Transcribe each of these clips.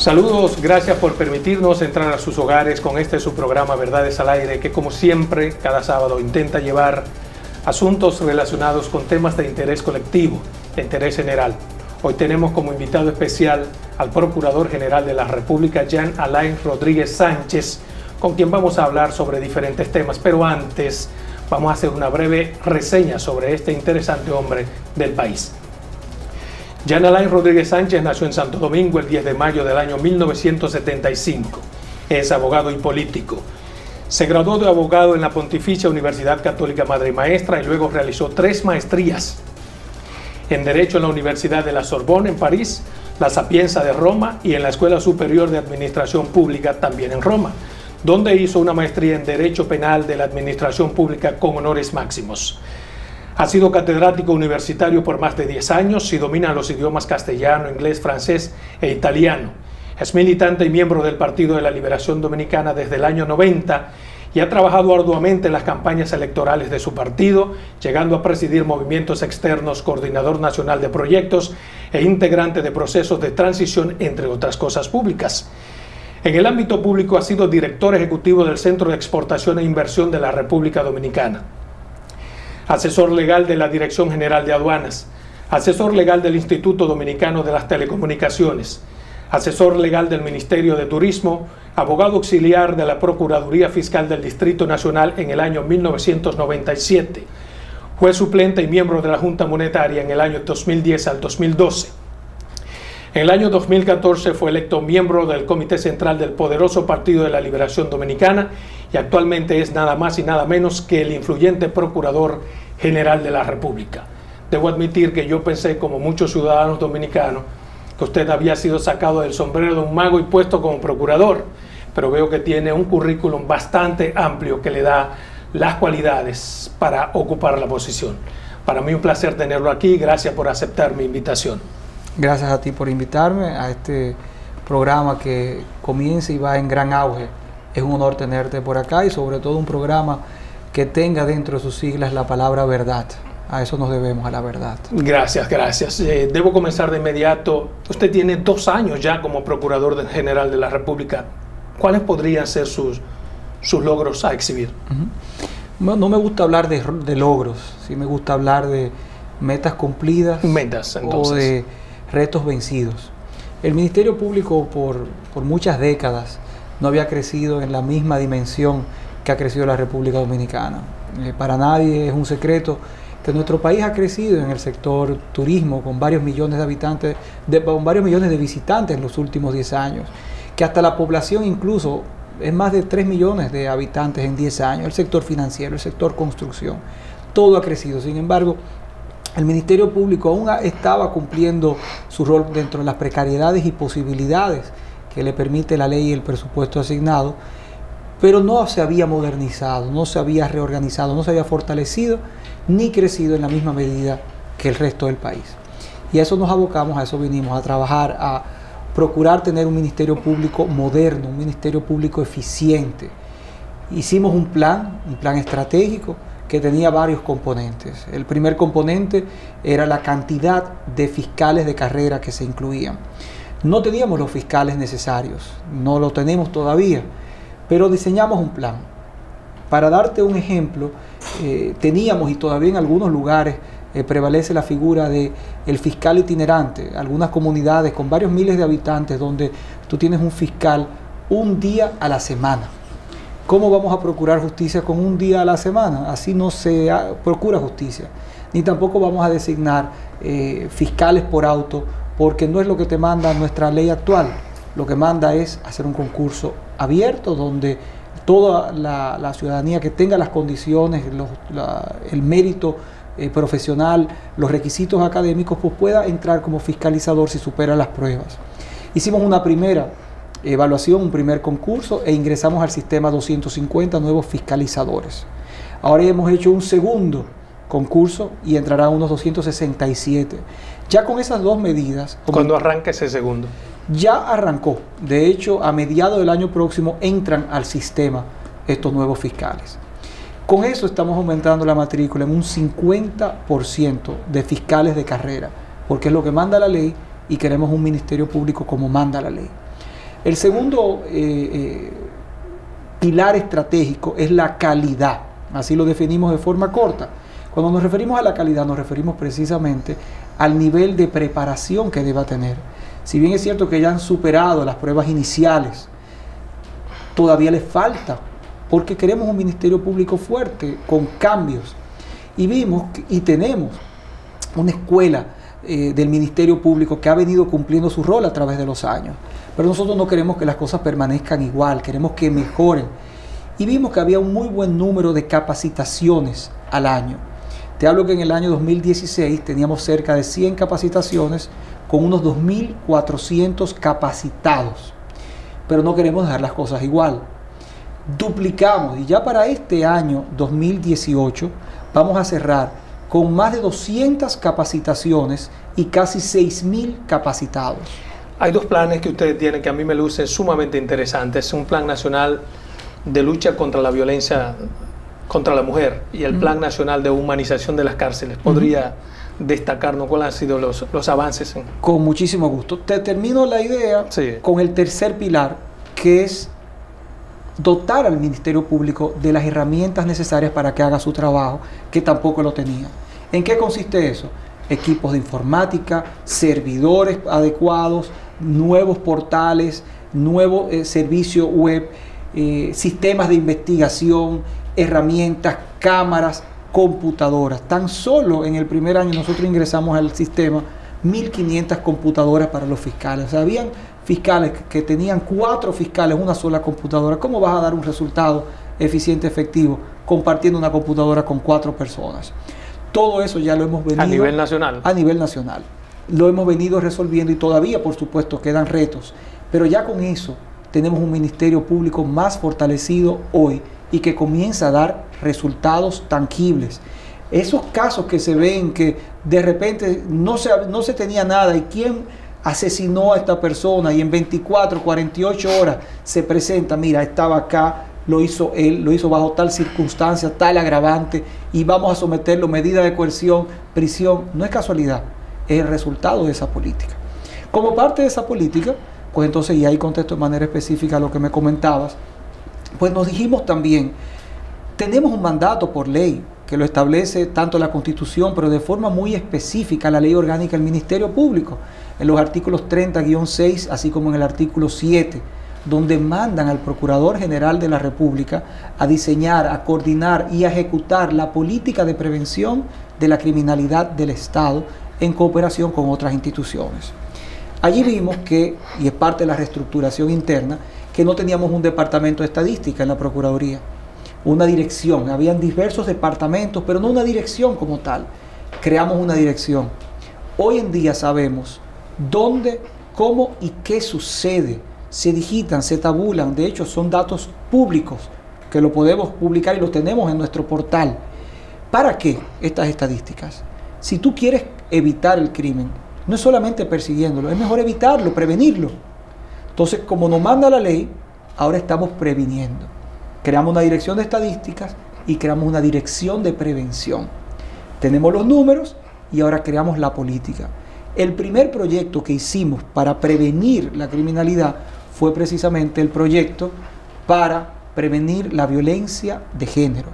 Saludos, gracias por permitirnos entrar a sus hogares con este su programa Verdades al Aire, que como siempre, cada sábado intenta llevar asuntos relacionados con temas de interés colectivo, de interés general. Hoy tenemos como invitado especial al Procurador General de la República, Jean Alain Rodríguez Sánchez, con quien vamos a hablar sobre diferentes temas. Pero antes, vamos a hacer una breve reseña sobre este interesante hombre del país. Jean Alain Rodríguez Sánchez nació en Santo Domingo el 10 de mayo del año 1975. Es abogado y político. Se graduó de abogado en la Pontificia Universidad Católica Madre y Maestra y luego realizó 3 maestrías en Derecho en la Universidad de la Sorbonne en París, la Sapienza de Roma y en la Escuela Superior de Administración Pública también en Roma, donde hizo una maestría en Derecho Penal de la Administración Pública con honores máximos. Ha sido catedrático universitario por más de 10 años y domina los idiomas castellano, inglés, francés e italiano. Es militante y miembro del Partido de la Liberación Dominicana desde el año 90 y ha trabajado arduamente en las campañas electorales de su partido, llegando a presidir movimientos externos, coordinador nacional de proyectos e integrante de procesos de transición, entre otras cosas públicas. En el ámbito público ha sido director ejecutivo del Centro de Exportación e Inversión de la República Dominicana, asesor legal de la Dirección General de Aduanas, asesor legal del Instituto Dominicano de las Telecomunicaciones, asesor legal del Ministerio de Turismo, abogado auxiliar de la Procuraduría Fiscal del Distrito Nacional en el año 1997, juez suplente y miembro de la Junta Monetaria en el año 2010 al 2012. En el año 2014 fue electo miembro del Comité Central del poderoso Partido de la Liberación Dominicana y actualmente es nada más y nada menos que el influyente Procurador General de la República. Debo admitir que yo pensé, como muchos ciudadanos dominicanos, que usted había sido sacado del sombrero de un mago y puesto como procurador, pero veo que tiene un currículum bastante amplio que le da las cualidades para ocupar la posición. Para mí un placer tenerlo aquí, gracias por aceptar mi invitación. Gracias a ti por invitarme a este programa que comienza y va en gran auge. Es un honor tenerte por acá y sobre todo un programa que tenga dentro de sus siglas la palabra verdad. A eso nos debemos, a la verdad. Gracias, gracias. Debo comenzar de inmediato. Usted tiene 2 años ya como Procurador General de la República. ¿Cuáles podrían ser sus logros a exhibir? No me gusta hablar de logros, sí me gusta hablar de metas cumplidas. Metas, entonces. O de retos vencidos. El Ministerio Público por muchas décadas no había crecido en la misma dimensión que ha crecido la República Dominicana. Para nadie es un secreto que nuestro país ha crecido en el sector turismo con varios millones de habitantes, con varios millones de visitantes en los últimos 10 años, que hasta la población incluso es más de 3 millones de habitantes en 10 años, el sector financiero, el sector construcción, todo ha crecido. Sin embargo, el Ministerio Público aún estaba cumpliendo su rol dentro de las precariedades y posibilidades que le permite la ley y el presupuesto asignado, pero no se había modernizado, no se había reorganizado, no se había fortalecido ni crecido en la misma medida que el resto del país. Y a eso nos abocamos, a eso vinimos, a trabajar, a procurar tener un Ministerio Público moderno, un Ministerio Público eficiente. Hicimos un plan estratégico que tenía varios componentes. El primer componente era la cantidad de fiscales de carrera que se incluían. No teníamos los fiscales necesarios, no lo tenemos todavía, pero diseñamos un plan. Para darte un ejemplo, teníamos y todavía en algunos lugares prevalece la figura del fiscal itinerante. Algunas comunidades con varios miles de habitantes donde tú tienes un fiscal un día a la semana. ¿Cómo vamos a procurar justicia con un día a la semana? Así no se procura justicia. Ni tampoco vamos a designar fiscales por auto, porque no es lo que te manda nuestra ley actual. Lo que manda es hacer un concurso abierto donde toda la ciudadanía que tenga las condiciones, el mérito profesional, los requisitos académicos, pues pueda entrar como fiscalizador si supera las pruebas. Hicimos una primera evaluación, un primer concurso e ingresamos al sistema 250 nuevos fiscalizadores. Ahora hemos hecho un segundo concurso y entrarán unos 267. Ya con esas 2 medidas... ¿Cuándo arranca ese segundo? Ya arrancó. De hecho, a mediados del año próximo entran al sistema estos nuevos fiscales. Con eso estamos aumentando la matrícula en un 50% de fiscales de carrera, porque es lo que manda la ley y queremos un Ministerio Público como manda la ley. El segundo pilar estratégico es la calidad, así lo definimos de forma corta. Cuando nos referimos a la calidad, nos referimos precisamente al nivel de preparación que deba tener. Si bien es cierto que ya han superado las pruebas iniciales, todavía les falta, porque queremos un Ministerio Público fuerte, con cambios. Y vimos y tenemos una escuela del Ministerio Público que ha venido cumpliendo su rol a través de los años. Pero nosotros no queremos que las cosas permanezcan igual, queremos que mejoren. Y vimos que había un muy buen número de capacitaciones al año. Te hablo que en el año 2016 teníamos cerca de 100 capacitaciones con unos 2.400 capacitados. Pero no queremos dejar las cosas igual. Duplicamos y ya para este año 2018 vamos a cerrar con más de 200 capacitaciones y casi 6.000 capacitados. Hay dos planes que ustedes tienen que a mí me lucen sumamente interesantes. Un plan nacional de lucha contra la violencia contra la mujer y el plan nacional de humanización de las cárceles. ¿Podría destacarnos cuáles han sido los avances? Con muchísimo gusto. Te termino la idea con el tercer pilar, que es dotar al Ministerio Público de las herramientas necesarias para que haga su trabajo, que tampoco lo tenía. ¿En qué consiste eso? Equipos de informática, servidores adecuados, nuevos portales, nuevo servicio web, sistemas de investigación, herramientas, cámaras, computadoras. Tan solo en el primer año nosotros ingresamos al sistema 1.500 computadoras para los fiscales. O sea, habían fiscales que tenían 4 fiscales, una sola computadora. ¿Cómo vas a dar un resultado eficiente, efectivo, compartiendo una computadora con 4 personas? Todo eso ya lo hemos venido... A nivel nacional. A nivel nacional. Lo hemos venido resolviendo y todavía, por supuesto, quedan retos. Pero ya con eso tenemos un Ministerio Público más fortalecido hoy y que comienza a dar resultados tangibles. Esos casos que se ven que de repente no se tenía nada y quién asesinó a esta persona y en 24, 48 horas se presenta, mira, estaba acá, lo hizo él, lo hizo bajo tal circunstancia, tal agravante y vamos a someterlo a medida de coerción, prisión. No es casualidad, es el resultado de esa política. Como parte de esa política, pues entonces, y ahí contesto de manera específica lo que me comentabas, pues nos dijimos también, tenemos un mandato por ley que lo establece tanto la Constitución, pero de forma muy específica la Ley Orgánica del Ministerio Público, en los artículos 30-6, así como en el artículo 7, donde mandan al Procurador General de la República a diseñar, a coordinar y a ejecutar la política de prevención de la criminalidad del Estado en cooperación con otras instituciones. Allí vimos que, y es parte de la reestructuración interna, que no teníamos un departamento de estadística en la Procuraduría, una dirección. Habían diversos departamentos, pero no una dirección como tal. Creamos una dirección. Hoy en día sabemos dónde, cómo y qué sucede. Se digitan, se tabulan. De hecho, son datos públicos que lo podemos publicar y lo tenemos en nuestro portal. ¿Para qué estas estadísticas? Si tú quieres evitar el crimen, no es solamente persiguiéndolo, es mejor evitarlo, prevenirlo. Entonces, como nos manda la ley, ahora estamos previniendo. Creamos una dirección de estadísticas y creamos una dirección de prevención. Tenemos los números y ahora creamos la política. El primer proyecto que hicimos para prevenir la criminalidad fue precisamente el proyecto para prevenir la violencia de género.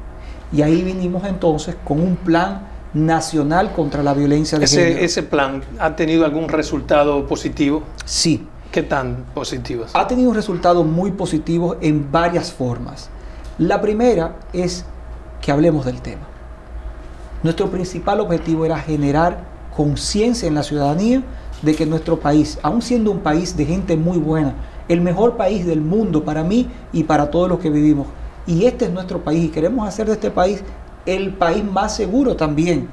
Y ahí vinimos entonces con un plan nacional contra la violencia de género. ¿Ese plan ha tenido algún resultado positivo? Sí. ¿Qué tan positivos? Ha tenido resultados muy positivos en varias formas. La primera es que hablemos del tema. Nuestro principal objetivo era generar conciencia en la ciudadanía de que nuestro país, aun siendo un país de gente muy buena, el mejor país del mundo para mí y para todos los que vivimos, y este es nuestro país y queremos hacer de este país el país más seguro también.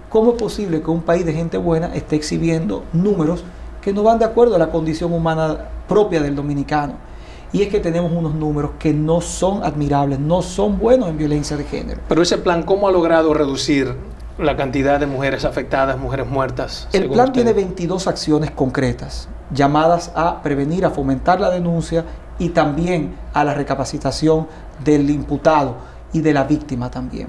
¿Cómo es posible que un país de gente buena esté exhibiendo números que no van de acuerdo a la condición humana propia del dominicano? Y es que tenemos unos números que no son admirables, no son buenos en violencia de género. Pero ese plan, ¿cómo ha logrado reducir la cantidad de mujeres afectadas, mujeres muertas? El plan tiene 22 acciones concretas, llamadas a prevenir, a fomentar la denuncia y también a la recapacitación del imputado y de la víctima también.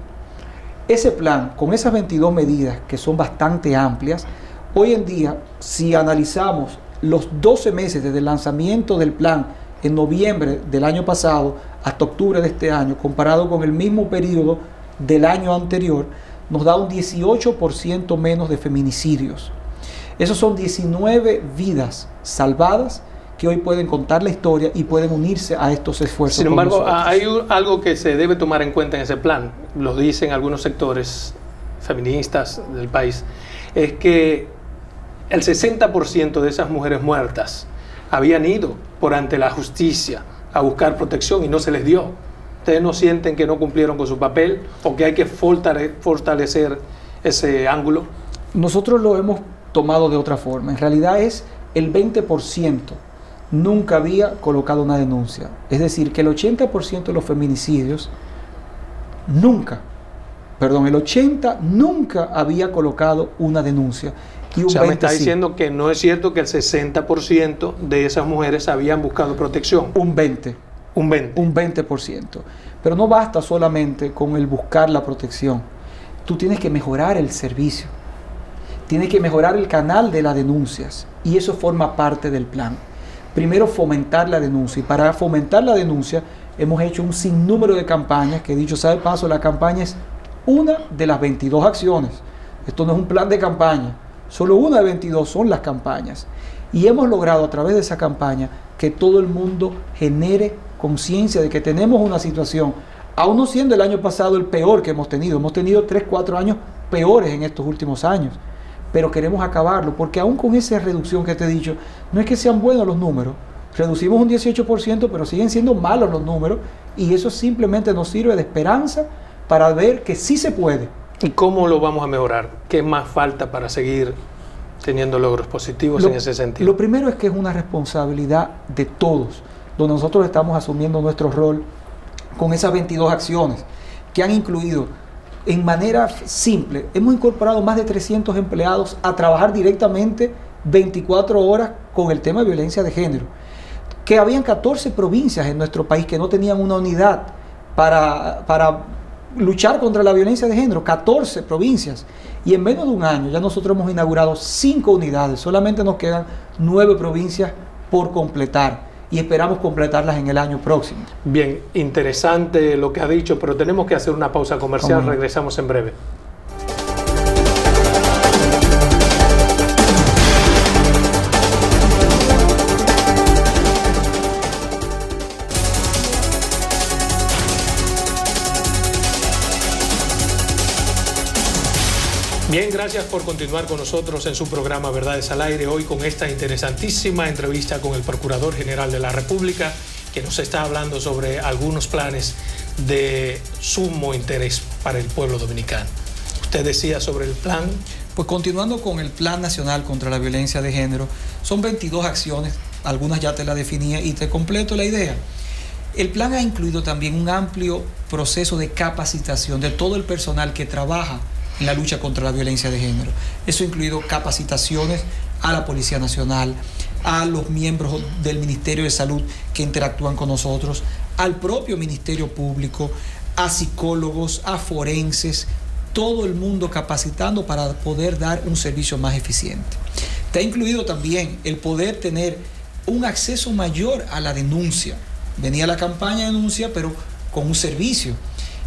Ese plan, con esas 22 medidas que son bastante amplias, hoy en día, si analizamos los 12 meses desde el lanzamiento del plan en noviembre del año pasado hasta octubre de este año, comparado con el mismo periodo del año anterior, nos da un 18% menos de feminicidios. Esos son 19 vidas salvadas que hoy pueden contar la historia y pueden unirse a estos esfuerzos. Sin embargo, hay algo que se debe tomar en cuenta en ese plan, lo dicen algunos sectores feministas del país, es que el 60% de esas mujeres muertas habían ido por ante la justicia a buscar protección y no se les dio. ¿Ustedes no sienten que no cumplieron con su papel o que hay que fortalecer ese ángulo? Nosotros lo hemos tomado de otra forma. En realidad es el 20% nunca había colocado una denuncia. Es decir, que el 80% de los feminicidios el 80% nunca había colocado una denuncia. Y un 20% me está diciendo que no es cierto que el 60% de esas mujeres habían buscado protección. Un 20%. Pero no basta solamente con el buscar la protección. Tú tienes que mejorar el servicio. Tienes que mejorar el canal de las denuncias. Y eso forma parte del plan. Primero, fomentar la denuncia. Y para fomentar la denuncia, hemos hecho un sinnúmero de campañas, que dicho sea de paso, la campaña es una de las 22 acciones. Esto no es un plan de campaña. Solo una de 22 son las campañas. Y hemos logrado a través de esa campaña que todo el mundo genere conciencia de que tenemos una situación, aún no siendo el año pasado el peor que hemos tenido 3-4 años peores en estos últimos años, pero queremos acabarlo, porque aún con esa reducción que te he dicho, no es que sean buenos los números, reducimos un 18%, pero siguen siendo malos los números, y eso simplemente nos sirve de esperanza para ver que sí se puede. ¿Y cómo lo vamos a mejorar? ¿Qué más falta para seguir teniendo logros positivos en ese sentido? Lo primero es que es una responsabilidad de todos, donde nosotros estamos asumiendo nuestro rol con esas 22 acciones que han incluido, en manera simple, hemos incorporado más de 300 empleados a trabajar directamente 24 horas con el tema de violencia de género, que habían 14 provincias en nuestro país que no tenían una unidad para luchar contra la violencia de género, 14 provincias, y en menos de un año ya nosotros hemos inaugurado 5 unidades, solamente nos quedan 9 provincias por completar y esperamos completarlas en el año próximo. Bien, interesante lo que ha dicho, pero tenemos que hacer una pausa comercial, regresamos en breve. Bien, gracias por continuar con nosotros en su programa Verdades al Aire, hoy con esta interesantísima entrevista con el Procurador General de la República, que nos está hablando sobre algunos planes de sumo interés para el pueblo dominicano. Usted decía sobre el plan. Pues continuando con el Plan Nacional contra la Violencia de Género, son 22 acciones, algunas ya te las definía y te completo la idea. El plan ha incluido también un amplio proceso de capacitación de todo el personal que trabaja en la lucha contra la violencia de género. Eso ha incluido capacitaciones a la Policía Nacional, a los miembros del Ministerio de Salud que interactúan con nosotros, al propio Ministerio Público, a psicólogos, a forenses, todo el mundo capacitando para poder dar un servicio más eficiente. Te ha incluido también el poder tener un acceso mayor a la denuncia. Venía la campaña de denuncia, pero con un servicio.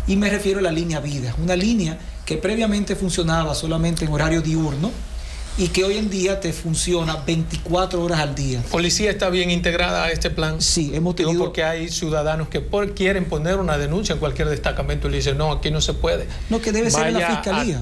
Y me refiero a la línea Vida, una línea que previamente funcionaba solamente en horario diurno y que hoy en día te funciona 24 horas al día. ¿Policía está bien integrada a este plan? Sí, hemos tenido... Porque hay ciudadanos que quieren poner una denuncia en cualquier destacamento y le dicen, no, aquí no se puede. No, que debe ser en la Fiscalía.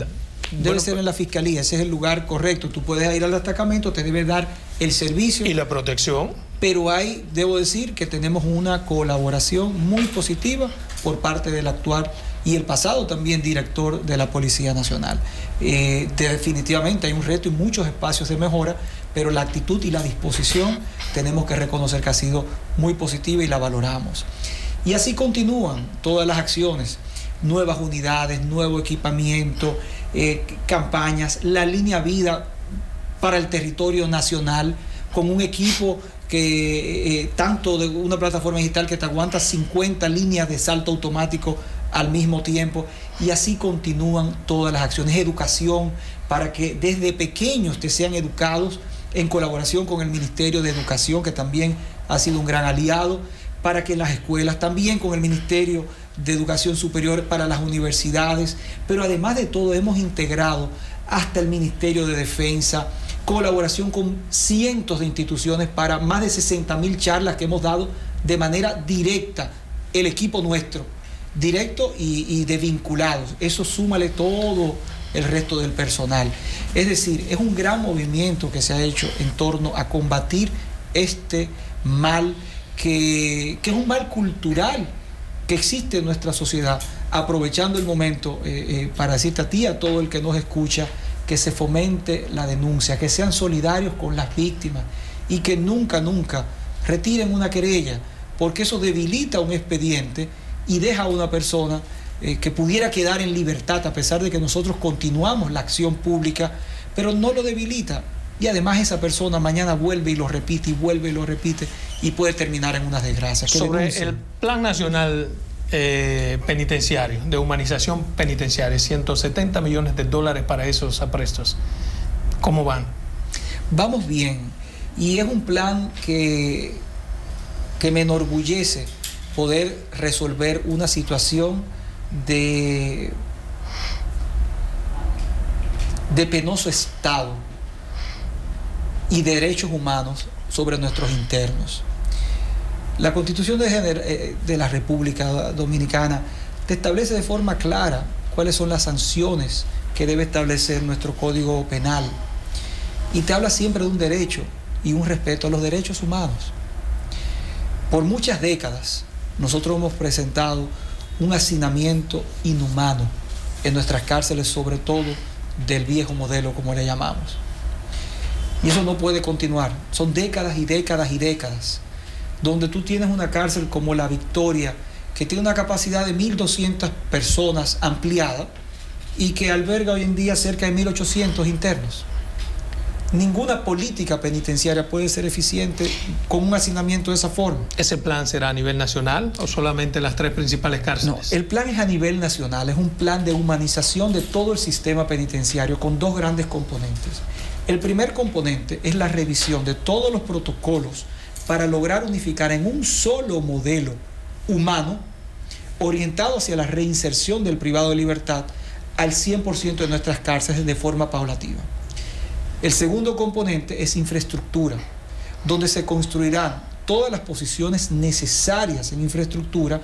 Debe ser en la Fiscalía, ese es el lugar correcto. Tú puedes ir al destacamento, te debe dar el servicio. ¿Y la protección? Pero ahí debo decir que tenemos una colaboración muy positiva por parte del actual y el pasado también director de la Policía Nacional. Definitivamente hay un reto y muchos espacios de mejora, pero la actitud y la disposición tenemos que reconocer que ha sido muy positiva y la valoramos. Y así continúan todas las acciones, nuevas unidades, nuevo equipamiento, campañas, la línea Vida para el territorio nacional, con un equipo que tanto de una plataforma digital que te aguanta 50 líneas de salto automático al mismo tiempo, y así continúan todas las acciones. Educación, para que desde pequeños te sean educados en colaboración con el Ministerio de Educación, que también ha sido un gran aliado, para que las escuelas, también con el Ministerio de Educación Superior para las universidades, pero además de todo hemos integrado hasta el Ministerio de Defensa, colaboración con cientos de instituciones para más de 60.000 charlas que hemos dado de manera directa, el equipo nuestro, directo y de vinculados. Eso súmale todo el resto del personal. Es decir, es un gran movimiento que se ha hecho en torno a combatir este mal que es un mal cultural que existe en nuestra sociedad. Aprovechando el momento para decirte a ti y a todo el que nos escucha, que se fomente la denuncia, que sean solidarios con las víctimas y que nunca retiren una querella, porque eso debilita un expediente y deja a una persona que pudiera quedar en libertad, a pesar de que nosotros continuamos la acción pública, pero no lo debilita. Y además esa persona mañana vuelve y lo repite y vuelve y lo repite y puede terminar en una desgracia. Sobre el Plan Nacional Penitenciario, de humanización penitenciaria, 170 millones de dólares para esos aprestos, ¿cómo van? Vamos bien, y es un plan que me enorgullece poder resolver una situación de penoso estado y derechos humanos sobre nuestros internos. La Constitución de la República Dominicana te establece de forma clara cuáles son las sanciones que debe establecer nuestro Código Penal y te habla siempre de un derecho y un respeto a los derechos humanos. Por muchas décadas nosotros hemos presentado un hacinamiento inhumano en nuestras cárceles, sobre todo del viejo modelo, como le llamamos. Y eso no puede continuar. Son décadas y décadas y décadas donde tú tienes una cárcel como La Victoria, que tiene una capacidad de 1.200 personas ampliada y que alberga hoy en día cerca de 1.800 internos. Ninguna política penitenciaria puede ser eficiente con un hacinamiento de esa forma. ¿Ese plan será a nivel nacional o solamente las 3 principales cárceles? No, el plan es a nivel nacional, es un plan de humanización de todo el sistema penitenciario con 2 grandes componentes. El primer componente es la revisión de todos los protocolos para lograr unificar en un solo modelo humano orientado hacia la reinserción del privado de libertad al 100% de nuestras cárceles de forma paulativa. El segundo componente es infraestructura, donde se construirán todas las posiciones necesarias en infraestructura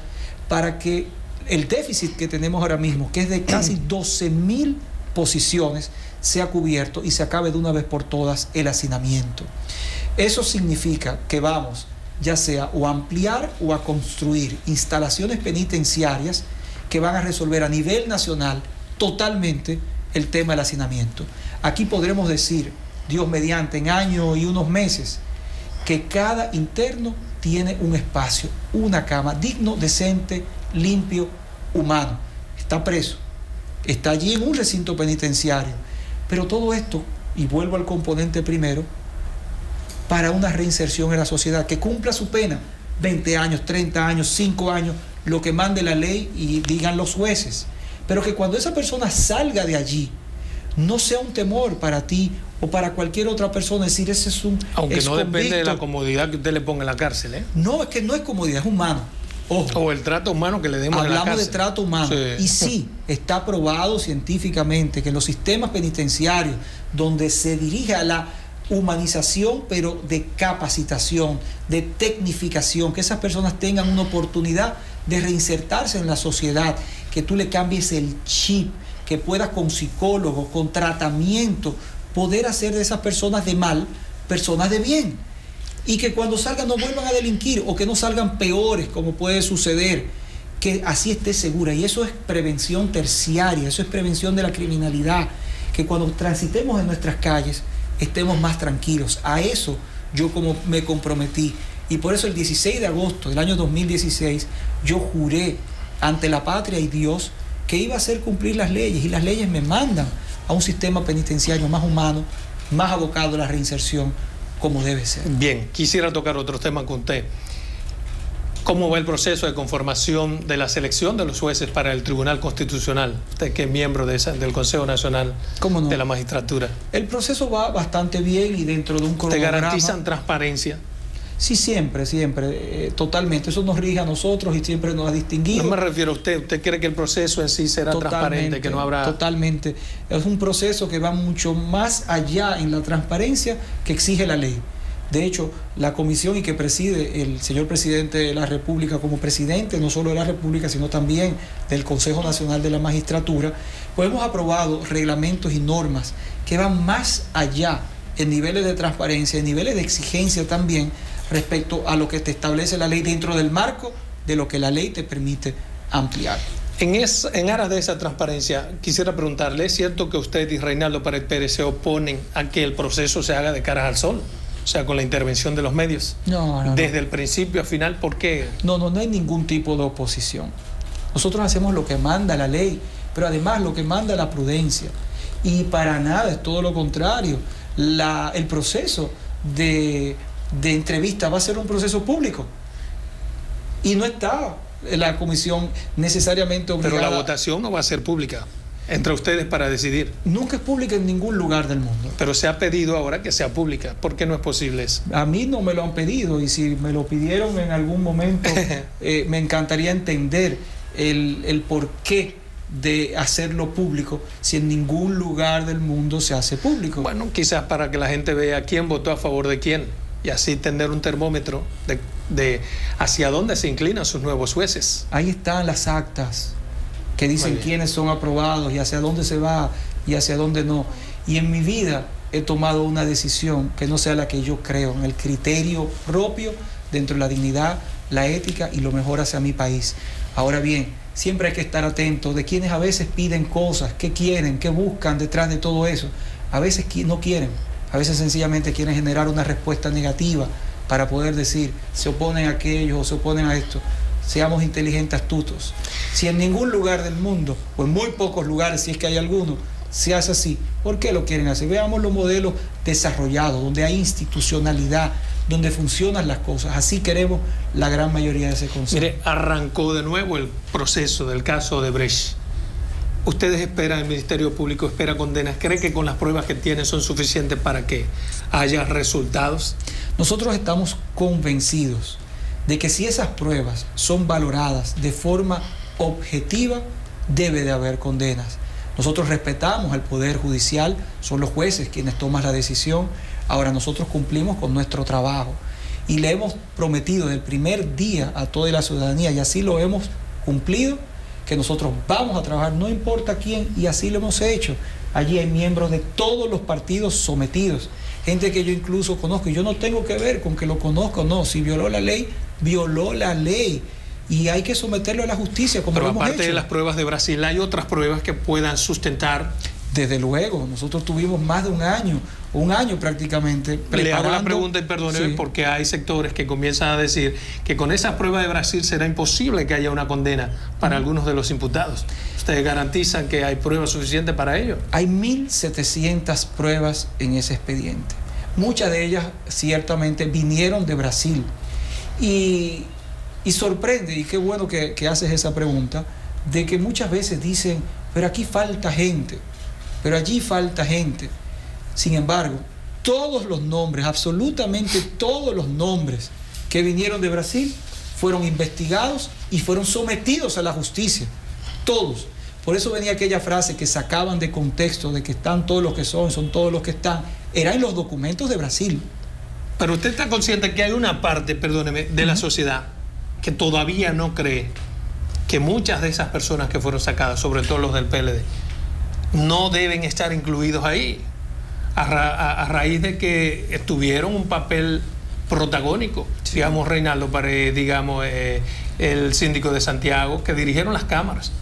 para que el déficit que tenemos ahora mismo, que es de casi 12.000 posiciones, sea cubierto y se acabe de una vez por todas el hacinamiento. Eso significa que vamos, ya sea o a ampliar o a construir instalaciones penitenciarias que van a resolver a nivel nacional totalmente el tema del hacinamiento. Aquí podremos decir, Dios mediante, en años y unos meses, que cada interno tiene un espacio, una cama, digno, decente, limpio, humano. Está preso, está allí en un recinto penitenciario. Pero todo esto, y vuelvo al componente primero, para una reinserción en la sociedad, que cumpla su pena, 20 años, 30 años, 5 años, lo que mande la ley y digan los jueces. Pero que cuando esa persona salga de allí, no sea un temor para ti o para cualquier otra persona decir ese es un aunque no depende de la comodidad que usted le ponga en la cárcel, ¿eh? No, es que no es comodidad, es humano. Ojo, o el trato humano que le demos en la cárcel. Hablamos de trato humano. Sí. Y sí, está probado científicamente que los sistemas penitenciarios donde se dirige a la humanización, pero de capacitación, de tecnificación, que esas personas tengan una oportunidad de reinsertarse en la sociedad, que tú le cambies el chip, que puedas con psicólogos, con tratamiento, poder hacer de esas personas de mal, personas de bien. Y que cuando salgan no vuelvan a delinquir o que no salgan peores, como puede suceder, que así esté segura. Y eso es prevención terciaria, eso es prevención de la criminalidad, que cuando transitemos en nuestras calles estemos más tranquilos. A eso yo como me comprometí. Y por eso el 16 de agosto del año 2016 yo juré ante la patria y Dios que iba a hacer cumplir las leyes, y las leyes me mandan a un sistema penitenciario más humano, más abocado a la reinserción, como debe ser. Bien, quisiera tocar otros temas con usted. ¿Cómo va el proceso de conformación de la selección de los jueces para el Tribunal Constitucional? Usted que es miembro del Consejo Nacional de la Magistratura. El proceso va bastante bien y dentro de un cronograma. ¿Te garantizan transparencia? Sí, siempre, totalmente. Eso nos rige a nosotros y siempre nos ha distinguido. No me refiero a usted. ¿Usted cree que el proceso en sí será transparente, que no habrá...? Totalmente. Es un proceso que va mucho más allá en la transparencia que exige la ley. De hecho, la comisión y que preside el señor presidente de la República como presidente, no solo de la República, sino también del Consejo Nacional de la Magistratura, pues hemos aprobado reglamentos y normas que van más allá en niveles de transparencia, en niveles de exigencia también, respecto a lo que te establece la ley dentro del marco de lo que la ley te permite ampliar. En aras de esa transparencia, quisiera preguntarle, ¿es cierto que usted y Reinaldo Pared Pérez se oponen a que el proceso se haga de cara al sol? O sea, con la intervención de los medios. No. Desde el principio a final, ¿por qué? No hay ningún tipo de oposición. Nosotros hacemos lo que manda la ley, pero además lo que manda la prudencia. Y para nada, es todo lo contrario. El proceso de entrevista va a ser un proceso público. Y no está la comisión necesariamente obligada. Pero la votación no va a ser pública entre ustedes para decidir. Nunca es pública en ningún lugar del mundo. Pero se ha pedido ahora que sea pública. ¿Por qué no es posible eso? A mí no me lo han pedido y si me lo pidieron en algún momento, me encantaría entender el porqué de hacerlo público si en ningún lugar del mundo se hace público. Bueno, quizás para que la gente vea quién votó a favor de quién y así tener un termómetro de hacia dónde se inclinan sus nuevos jueces. Ahí están las actas que dicen quiénes son aprobados y hacia dónde se va y hacia dónde no. Y en mi vida he tomado una decisión que no sea la que yo creo, en el criterio propio dentro de la dignidad, la ética y lo mejor hacia mi país. Ahora bien, siempre hay que estar atento de quienes a veces piden cosas, qué quieren, qué buscan detrás de todo eso. A veces no quieren, a veces sencillamente quieren generar una respuesta negativa para poder decir, se oponen a aquello o se oponen a esto. Seamos inteligentes, astutos. Si en ningún lugar del mundo, o en muy pocos lugares, si es que hay alguno, se hace así, ¿por qué lo quieren hacer? Veamos los modelos desarrollados, donde hay institucionalidad, donde funcionan las cosas. Así queremos la gran mayoría de ese consejo. Mire, arrancó de nuevo el proceso del caso de Brecht. ¿Ustedes esperan, el Ministerio Público espera condenas? ¿Cree que con las pruebas que tienen son suficientes para que haya resultados? Nosotros estamos convencidos de que si esas pruebas son valoradas de forma objetiva, debe de haber condenas. Nosotros respetamos al Poder Judicial, son los jueces quienes toman la decisión. Ahora nosotros cumplimos con nuestro trabajo y le hemos prometido desde el primer día a toda la ciudadanía, y así lo hemos cumplido, que nosotros vamos a trabajar, no importa quién, y así lo hemos hecho. Allí hay miembros de todos los partidos sometidos, gente que yo incluso conozco, y yo no tengo que ver con que lo conozco, no, si violó la ley, violó la ley, y hay que someterlo a la justicia, como lo hemos hecho. Pero aparte de las pruebas de Brasil, ¿hay otras pruebas que puedan sustentar? Desde luego, nosotros tuvimos más de un año prácticamente preparando. Le hago la pregunta y perdóneme, sí, porque hay sectores que comienzan a decir que con esas pruebas de Brasil será imposible que haya una condena para algunos de los imputados. ¿Ustedes garantizan que hay pruebas suficientes para ello? Hay 1.700 pruebas en ese expediente. Muchas de ellas ciertamente vinieron de Brasil. Y sorprende, y qué bueno que haces esa pregunta, de que muchas veces dicen, pero aquí falta gente. Pero allí falta gente. Sin embargo, todos los nombres, absolutamente todos los nombres que vinieron de Brasil fueron investigados y fueron sometidos a la justicia. Todos. Por eso venía aquella frase que sacaban de contexto de que están todos los que son todos los que están. Era en los documentos de Brasil. Pero usted está consciente que hay una parte, perdóneme, de la sociedad que todavía no cree que muchas de esas personas que fueron sacadas, sobre todo los del PLD, no deben estar incluidos ahí, a raíz de que tuvieron un papel protagónico, sí, digamos Reinaldo Pared, digamos el síndico de Santiago, que dirigieron las cámaras.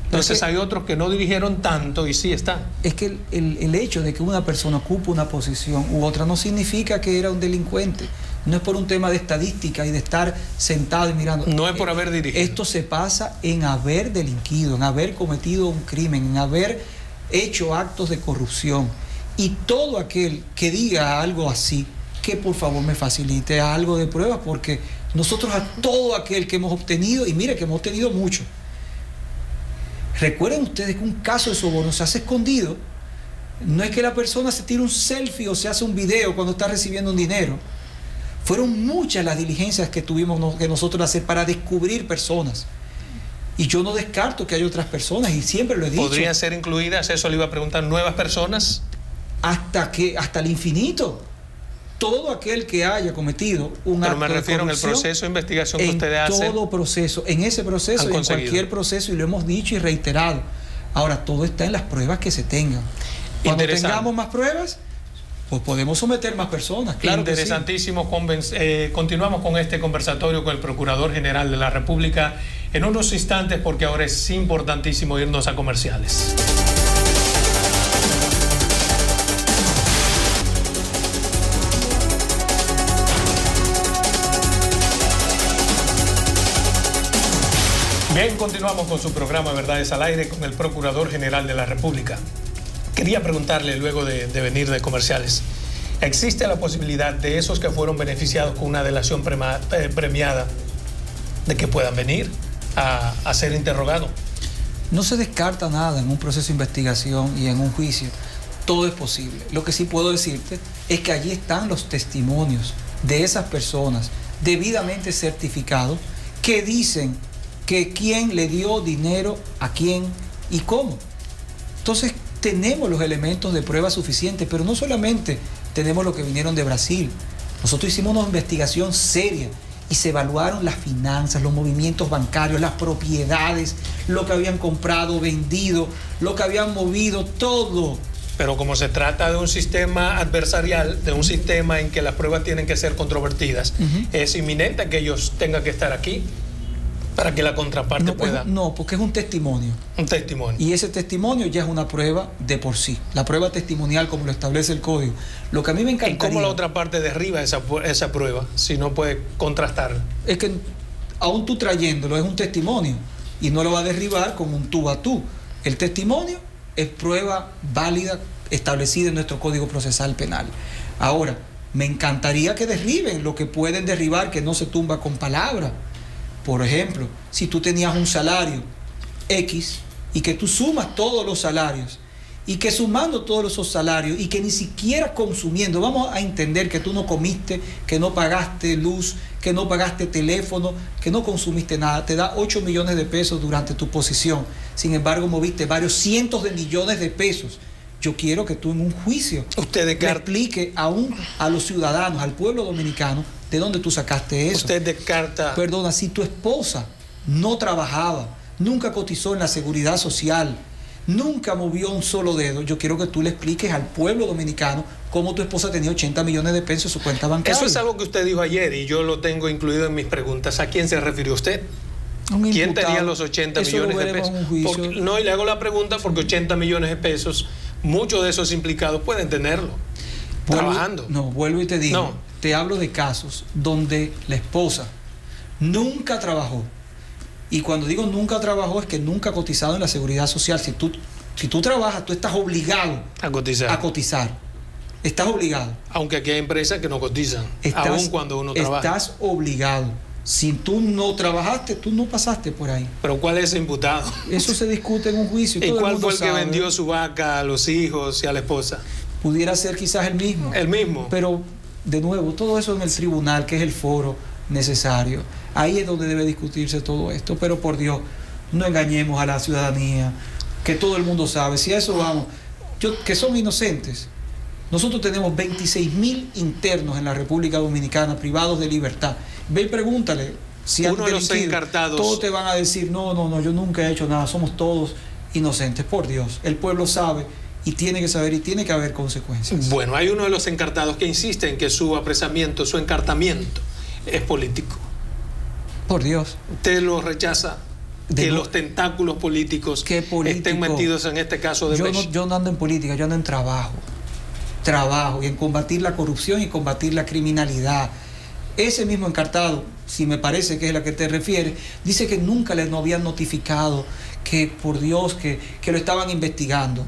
Entonces hay otros que no dirigieron tanto y sí están. Es que el hecho de que una persona ocupe una posición u otra no significa que era un delincuente. No es por un tema de estadística y de estar sentado y mirando. No es por haber dirigido. Esto se pasa en haber delinquido, en haber cometido un crimen, en haber hecho actos de corrupción. Y todo aquel que diga algo así, que por favor me facilite algo de pruebas, porque Nosotros a todo aquel que hemos obtenido, y mire que hemos obtenido mucho. Recuerden ustedes que un caso de soborno se hace escondido. No es que la persona se tire un selfie o se hace un video cuando está recibiendo un dinero. Fueron muchas las diligencias que tuvimos que nosotros hacer para descubrir personas. Y yo no descarto que hay otras personas, y siempre lo he dicho. ¿Podrían ser incluidas, eso le iba a preguntar, nuevas personas? Hasta el infinito. Todo aquel que haya cometido un acto de corrupción. Pero me refiero en el proceso de investigación que ustedes hacen. En todo proceso, en ese proceso y en cualquier proceso, y lo hemos dicho y reiterado. Ahora, todo está en las pruebas que se tengan. Cuando tengamos más pruebas, pues podemos someter más personas. Claro. Interesantísimo. Continuamos con este conversatorio con el Procurador General de la República en unos instantes, porque ahora es importantísimo irnos a comerciales. Bien, continuamos con su programa Verdades al Aire con el Procurador General de la República. Quería preguntarle, luego de venir de comerciales, ¿existe la posibilidad de esos que fueron beneficiados con una delación premiada de que puedan venir a ser interrogados? No se descarta nada en un proceso de investigación y en un juicio. Todo es posible. Lo que sí puedo decirte es que allí están los testimonios de esas personas debidamente certificados que dicen que quién le dio dinero a quién y cómo. Entonces, tenemos los elementos de prueba suficientes, pero no solamente tenemos lo que vinieron de Brasil. Nosotros hicimos una investigación seria y se evaluaron las finanzas, los movimientos bancarios, las propiedades, lo que habían comprado, vendido, lo que habían movido, todo. Pero como se trata de un sistema adversarial, de un sistema en que las pruebas tienen que ser controvertidas, es inminente que ellos tengan que estar aquí para que la contraparte pueda... No, porque es un testimonio. Un testimonio. Y ese testimonio ya es una prueba de por sí. La prueba testimonial, como lo establece el código. Lo que a mí me encantaría... ¿Y cómo la otra parte derriba esa prueba si no puede contrastarla? Es que aún tú trayéndolo es un testimonio y no lo va a derribar con un tú a tú. El testimonio es prueba válida establecida en nuestro Código Procesal Penal. Ahora, me encantaría que derriben lo que pueden derribar, que no se tumba con palabras. Por ejemplo, si tú tenías un salario X y que tú sumas todos los salarios y que sumando todos esos salarios y que ni siquiera consumiendo, vamos a entender que tú no comiste, que no pagaste luz, que no pagaste teléfono, que no consumiste nada, te da 8 millones de pesos durante tu posición. Sin embargo, moviste varios cientos de millones de pesos. Yo quiero que tú en un juicio le explique aún a los ciudadanos, al pueblo dominicano, de dónde tú sacaste eso. Usted descarta... Perdona, si tu esposa no trabajaba, nunca cotizó en la seguridad social, nunca movió un solo dedo, yo quiero que tú le expliques al pueblo dominicano cómo tu esposa tenía 80 millones de pesos en su cuenta bancaria. Eso es algo que usted dijo ayer y yo lo tengo incluido en mis preguntas. ¿A quién se refirió usted? ¿Quién tenía los 80 millones de pesos? No, y le hago la pregunta porque 80 millones de pesos, muchos de esos implicados pueden tenerlo trabajando. No, vuelvo y te digo, te hablo de casos donde la esposa nunca trabajó. Y cuando digo nunca trabajó es que nunca ha cotizado en la seguridad social. Si tú trabajas, tú estás obligado a cotizar. Estás obligado. Aunque aquí hay empresas que no cotizan, aún cuando uno trabaja. Estás obligado. Si tú no trabajaste, tú no pasaste por ahí. ¿Pero cuál es el imputado? Eso se discute en un juicio. ¿Y cuál fue el que vendió su vaca a los hijos y a la esposa? Pudiera ser quizás el mismo. El mismo. Pero, de nuevo, todo eso en el tribunal, que es el foro necesario. Ahí es donde debe discutirse todo esto. Pero, por Dios, no engañemos a la ciudadanía, que todo el mundo sabe. Si a eso vamos, que son inocentes. Nosotros tenemos 26.000 internos en la República Dominicana, privados de libertad. Ve y pregúntale si uno de los encartados. Todos te van a decir, no, yo nunca he hecho nada, somos todos inocentes. Por Dios, el pueblo sabe y tiene que saber y tiene que haber consecuencias. Bueno, hay uno de los encartados que insiste en que su apresamiento, su encartamiento es político. Por Dios. ¿Usted lo rechaza? Que los tentáculos políticos estén metidos en este caso de Brecht. Yo no ando en política, yo ando en trabajo y en combatir la corrupción y combatir la criminalidad. Ese mismo encartado, si me parece que es la que te refieres, dice que nunca no habían notificado, que por Dios, que lo estaban investigando.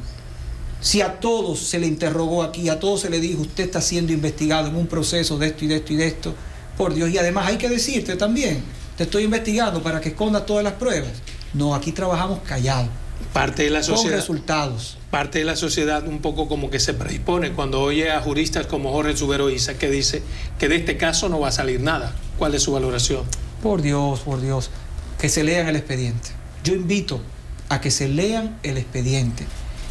Si a todos se le interrogó aquí, a todos se le dijo, usted está siendo investigado en un proceso de esto y de esto y de esto, Por Dios, y además hay que decirte también, te estoy investigando para que escondas todas las pruebas. No, aquí trabajamos callados. Parte de la sociedad, con resultados. Parte de la sociedad un poco como que se predispone cuando oye a juristas como Jorge Subero Isa, que dice que de este caso no va a salir nada. ¿Cuál es su valoración? Por Dios, que se lean el expediente. Yo invito a que se lean el expediente.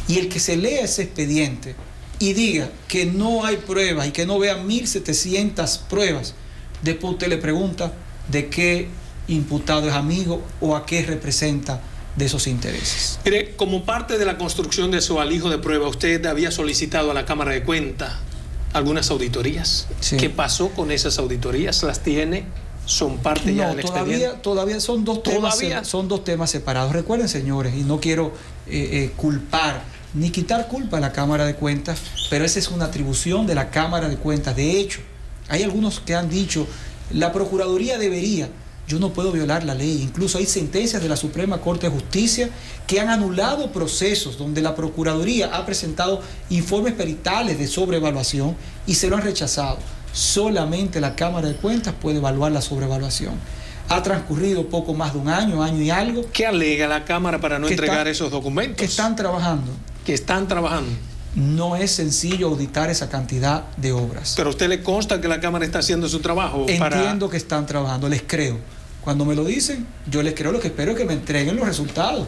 Y el que se lea ese expediente y diga que no hay pruebas y que no vea 1.700 pruebas, después usted le pregunta de qué imputado es amigo o a qué representa de esos intereses. Mire, como parte de la construcción de su alijo de prueba, usted había solicitado a la Cámara de Cuentas algunas auditorías. Sí. ¿Qué pasó con esas auditorías? ¿Las tiene? ¿Son parte ya del expediente? Todavía son dos temas separados. Recuerden, señores, y no quiero culpar ni quitar culpa a la Cámara de Cuentas, pero esa es una atribución de la Cámara de Cuentas. De hecho, hay algunos que han dicho, la Procuraduría debería. Yo no puedo violar la ley. Incluso hay sentencias de la Suprema Corte de Justicia que han anulado procesos donde la Procuraduría ha presentado informes peritales de sobrevaluación y se lo han rechazado. Solamente la Cámara de Cuentas puede evaluar la sobrevaluación. Ha transcurrido poco más de un año y algo. ¿Qué alega la Cámara para no entregar esos documentos? Que están trabajando. Que están trabajando. No es sencillo auditar esa cantidad de obras. ¿Pero a usted le consta que la Cámara está haciendo su trabajo? Entiendo que están trabajando, les creo. Cuando me lo dicen, yo les creo, lo que espero es que me entreguen los resultados.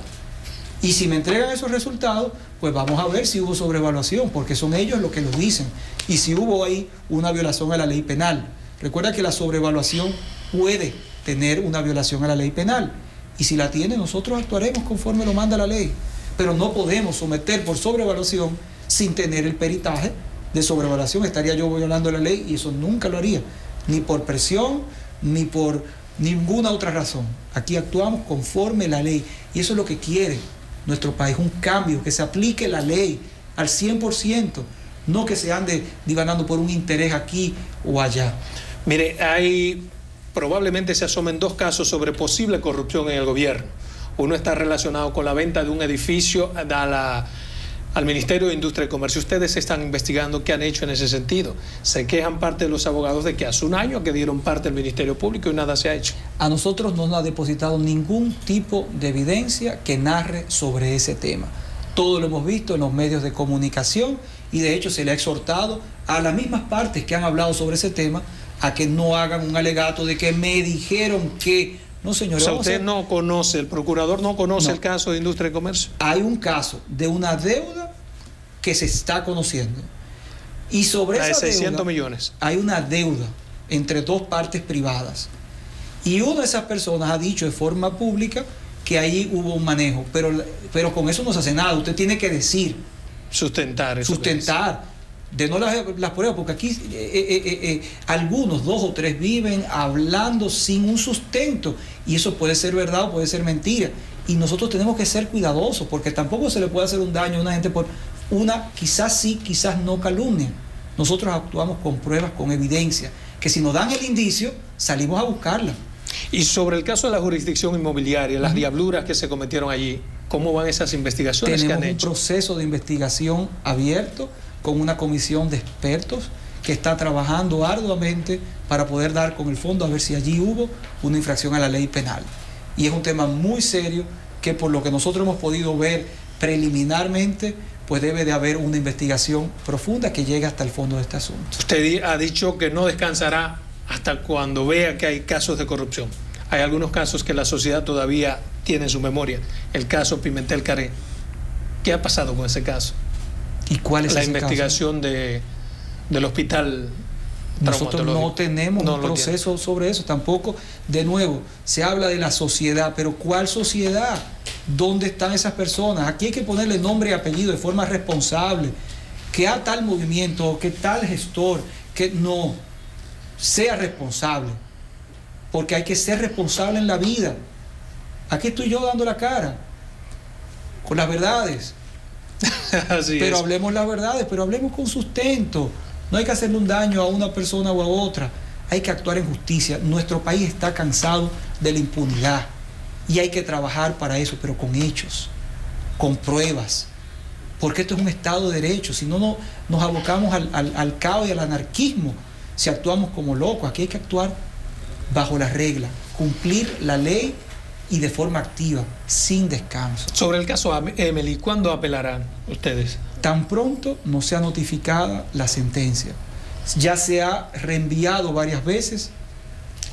Y si me entregan esos resultados, pues vamos a ver si hubo sobrevaluación, porque son ellos los que lo dicen. Y si hubo ahí una violación a la ley penal. Recuerda que la sobrevaluación puede tener una violación a la ley penal. Y si la tiene, nosotros actuaremos conforme lo manda la ley. Pero no podemos someter por sobrevaluación sin tener el peritaje de sobrevaluación. Estaría yo violando la ley y eso nunca lo haría. Ni por presión, ni por ninguna otra razón. Aquí actuamos conforme la ley y eso es lo que quiere nuestro país, un cambio, que se aplique la ley al 100%, no que se ande divanando por un interés aquí o allá. Mire, probablemente se asomen dos casos sobre posible corrupción en el gobierno. Uno está relacionado con la venta de un edificio al Ministerio de Industria y Comercio. Ustedes están investigando qué han hecho en ese sentido. Se quejan parte de los abogados de que hace un año que dieron parte al Ministerio Público y nada se ha hecho. A nosotros no nos ha depositado ningún tipo de evidencia que narre sobre ese tema. Todo lo hemos visto en los medios de comunicación y de hecho se le ha exhortado a las mismas partes que han hablado sobre ese tema a que no hagan un alegato de que me dijeron que... No, señor. O sea, usted no conoce, el procurador no conoce el caso de Industria y Comercio. Hay un caso de una deuda que se está conociendo. Y sobre esa 600 deuda, millones. hay una deuda entre dos partes privadas. Y una de esas personas ha dicho de forma pública que ahí hubo un manejo. Pero con eso no se hace nada. Usted tiene que decir. Sustentar. De no las pruebas, porque aquí algunos, 2 o 3, viven hablando sin un sustento y eso puede ser verdad o puede ser mentira y nosotros tenemos que ser cuidadosos porque tampoco se le puede hacer un daño a una gente por una quizás sí, quizás no calumnia. Nosotros actuamos con pruebas, con evidencia, que si nos dan el indicio salimos a buscarla. Y sobre el caso de la jurisdicción inmobiliaria, las diabluras que se cometieron allí, ¿cómo van esas investigaciones que han hecho? Tenemos un proceso de investigación abierto con una comisión de expertos que está trabajando arduamente para poder dar con el fondo a ver si allí hubo una infracción a la ley penal. Y es un tema muy serio que por lo que nosotros hemos podido ver preliminarmente, pues debe de haber una investigación profunda que llegue hasta el fondo de este asunto. Usted ha dicho que no descansará hasta cuando vea que hay casos de corrupción. Hay algunos casos que la sociedad todavía tiene en su memoria. El caso Pimentel Caré. ¿Qué ha pasado con ese caso? ¿Y cuál es la ese investigación caso? Del hospital Nosotros no tenemos un proceso sobre eso, tampoco. De nuevo, se habla de la sociedad, pero ¿cuál sociedad? ¿Dónde están esas personas? Aquí hay que ponerle nombre y apellido de forma responsable. Que a tal movimiento, que tal gestor, que no sea responsable. Porque hay que ser responsable en la vida. Aquí estoy yo dando la cara, con las verdades. Pero hablemos las verdades, pero hablemos con sustento. No hay que hacerle un daño a una persona o a otra. Hay que actuar en justicia. Nuestro país está cansado de la impunidad y hay que trabajar para eso, pero con hechos, con pruebas. Porque esto es un Estado de Derecho. Si no, nos abocamos al caos y al anarquismo si actuamos como locos. Aquí hay que actuar bajo la regla, cumplir la ley y de forma activa, sin descanso. Sobre el caso Emily, ¿cuándo apelarán ustedes? Tan pronto no sea notificada la sentencia. Ya se ha reenviado varias veces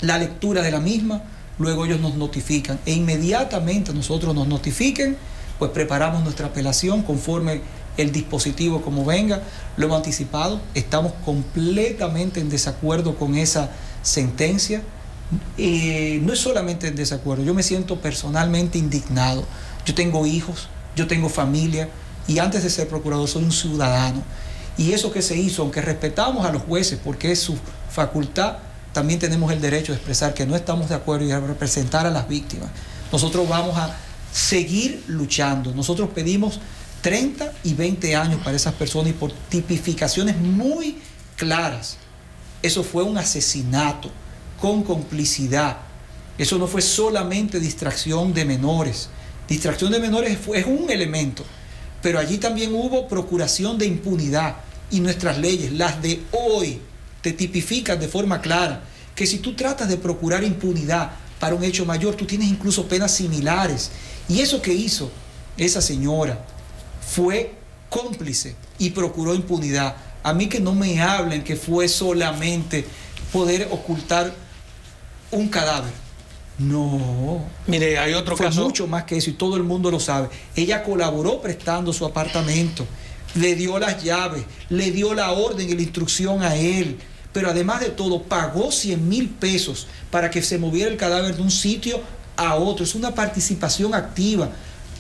la lectura de la misma, luego ellos nos notifican e inmediatamente nosotros nos notifiquen, pues preparamos nuestra apelación conforme el dispositivo como venga. Lo hemos anticipado, estamos completamente en desacuerdo con esa sentencia. No es solamente en desacuerdo, yo me siento personalmente indignado. Yo tengo hijos, yo tengo familia y antes de ser procurador soy un ciudadano. Y eso que se hizo, aunque respetamos a los jueces porque es su facultad, también tenemos el derecho de expresar que no estamos de acuerdo y de representar a las víctimas. Nosotros vamos a seguir luchando. Nosotros pedimos 30 y 20 años para esas personas y por tipificaciones muy claras. Eso fue un asesinato con complicidad. Eso no fue solamente distracción de menores. Distracción de menores es un elemento, pero allí también hubo procuración de impunidad y nuestras leyes, las de hoy, te tipifican de forma clara que si tú tratas de procurar impunidad para un hecho mayor, tú tienes incluso penas similares. Y eso que hizo esa señora fue cómplice y procuró impunidad. A mí que no me hablen que fue solamente poder ocultar un cadáver. No. Mire, hay otro caso. Fue mucho más que eso y todo el mundo lo sabe. Ella colaboró prestando su apartamento, le dio las llaves, le dio la orden y la instrucción a él, pero además de todo pagó 100,000 pesos para que se moviera el cadáver de un sitio a otro. Es una participación activa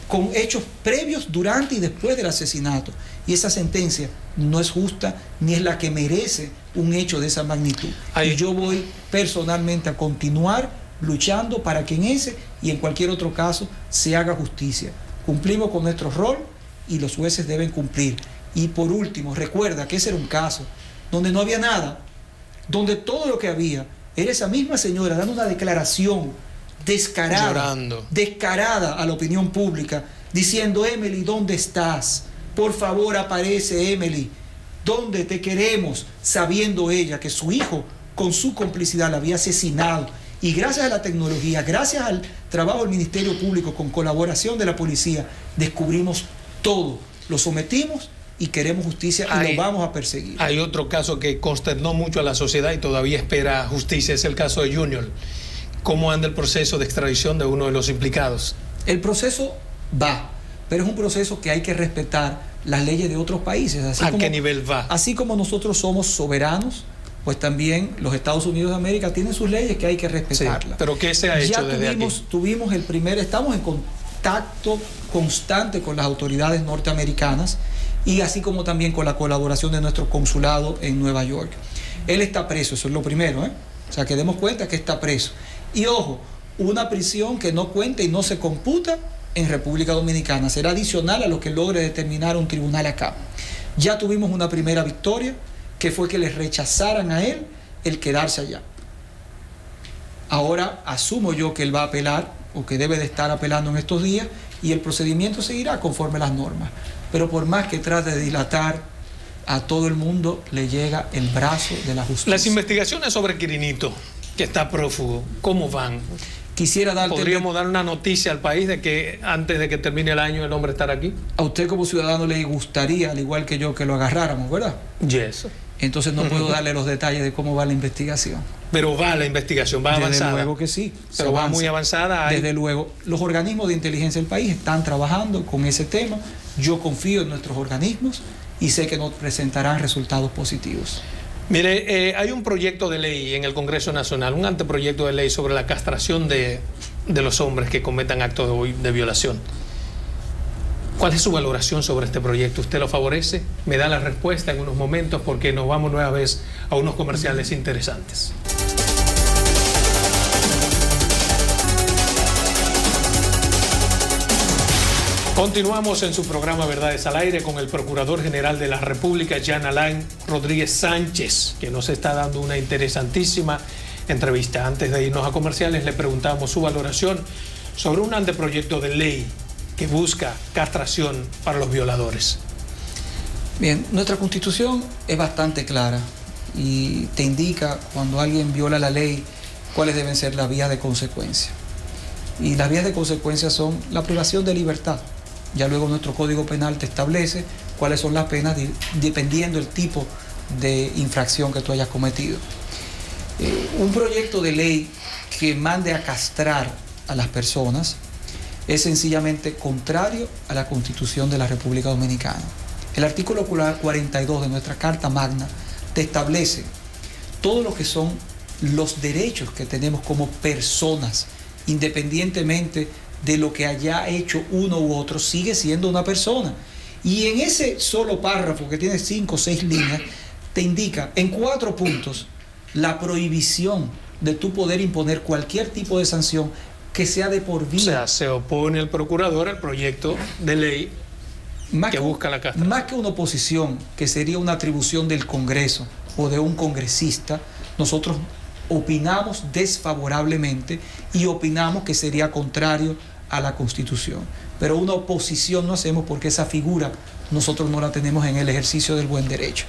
con hechos previos, durante y después del asesinato. Y esa sentencia no es justa ni es la que merece un hecho de esa magnitud. Y yo voy personalmente a continuar luchando para que en ese y en cualquier otro caso se haga justicia. Cumplimos con nuestro rol y los jueces deben cumplir. Y por último, recuerda que ese era un caso donde no había nada, donde todo lo que había era esa misma señora dando una declaración descarada, llorando, descarada a la opinión pública, diciendo: Emily, ¿dónde estás? Por favor, aparece, Emily, ¿dónde te queremos? Sabiendo ella que su hijo, con su complicidad, la había asesinado. Y gracias a la tecnología, gracias al trabajo del Ministerio Público con colaboración de la policía, descubrimos todo, lo sometimos y queremos justicia y lo vamos a perseguir. Hay otro caso que consternó mucho a la sociedad y todavía espera justicia, es el caso de Junior. ¿Cómo anda el proceso de extradición de uno de los implicados? El proceso va, pero es un proceso que hay que respetar las leyes de otros países. Así ¿A como, qué nivel va? Así como nosotros somos soberanos, pues también los Estados Unidos de América tienen sus leyes que hay que respetarlas. Sí, pero ¿qué se ha hecho desde aquí? Tuvimos el primer, estamos en contacto constante con las autoridades norteamericanas y así como también con la colaboración de nuestro consulado en Nueva York. Él está preso, eso es lo primero, ¿eh? O sea, que demos cuenta que está preso. Y ojo, una prisión que no cuenta y no se computa en República Dominicana, será adicional a lo que logre determinar un tribunal acá. Ya tuvimos una primera victoria, que fue que les rechazaran a él el quedarse allá. Ahora asumo yo que él va a apelar, o que debe de estar apelando en estos días, y el procedimiento seguirá conforme las normas. Pero por más que trate de dilatar, a todo el mundo le llega el brazo de la justicia. Las investigaciones sobre Quirinito, que está prófugo, ¿cómo van? ¿Podríamos dar una noticia al país de que antes de que termine el año el hombre estará aquí? A usted como ciudadano le gustaría, al igual que yo, que lo agarráramos, ¿verdad? Yes. Entonces no puedo darle los detalles de cómo va la investigación. Pero va la investigación, va avanzada. Desde luego que sí. Pero va muy avanzada. Desde luego. Los organismos de inteligencia del país están trabajando con ese tema. Yo confío en nuestros organismos y sé que nos presentarán resultados positivos. Mire, hay un proyecto de ley en el Congreso Nacional, un anteproyecto de ley sobre la castración de los hombres que cometan actos de violación. ¿Cuál es su valoración sobre este proyecto? ¿Usted lo favorece? Me da la respuesta en unos momentos porque nos vamos nueva vez a unos comerciales interesantes. Continuamos en su programa Verdades al Aire con el Procurador General de la República, Jean Alain Rodríguez Sánchez, que nos está dando una interesantísima entrevista. Antes de irnos a comerciales, le preguntamos su valoración sobre un anteproyecto de ley que busca castración para los violadores. Bien, nuestra Constitución es bastante clara y te indica cuando alguien viola la ley cuáles deben ser las vías de consecuencia. Y las vías de consecuencia son la privación de libertad. Ya luego nuestro Código Penal te establece cuáles son las penas dependiendo del tipo de infracción que tú hayas cometido. Un proyecto de ley que mande a castrar a las personas es sencillamente contrario a la Constitución de la República Dominicana. El artículo 42 de nuestra Carta Magna te establece todo lo que son los derechos que tenemos como personas, independientemente de lo que haya hecho uno u otro, sigue siendo una persona. Y en ese solo párrafo, que tiene 5 o 6 líneas, te indica en 4 puntos la prohibición de tú poder imponer cualquier tipo de sanción que sea de por vida. O sea, se opone el procurador al proyecto de ley que busca la castración. Más que una oposición, que sería una atribución del Congreso o de un congresista, nosotros opinamos desfavorablemente y opinamos que sería contrario a la Constitución. Pero una oposición no hacemos porque esa figura nosotros no la tenemos en el ejercicio del buen derecho.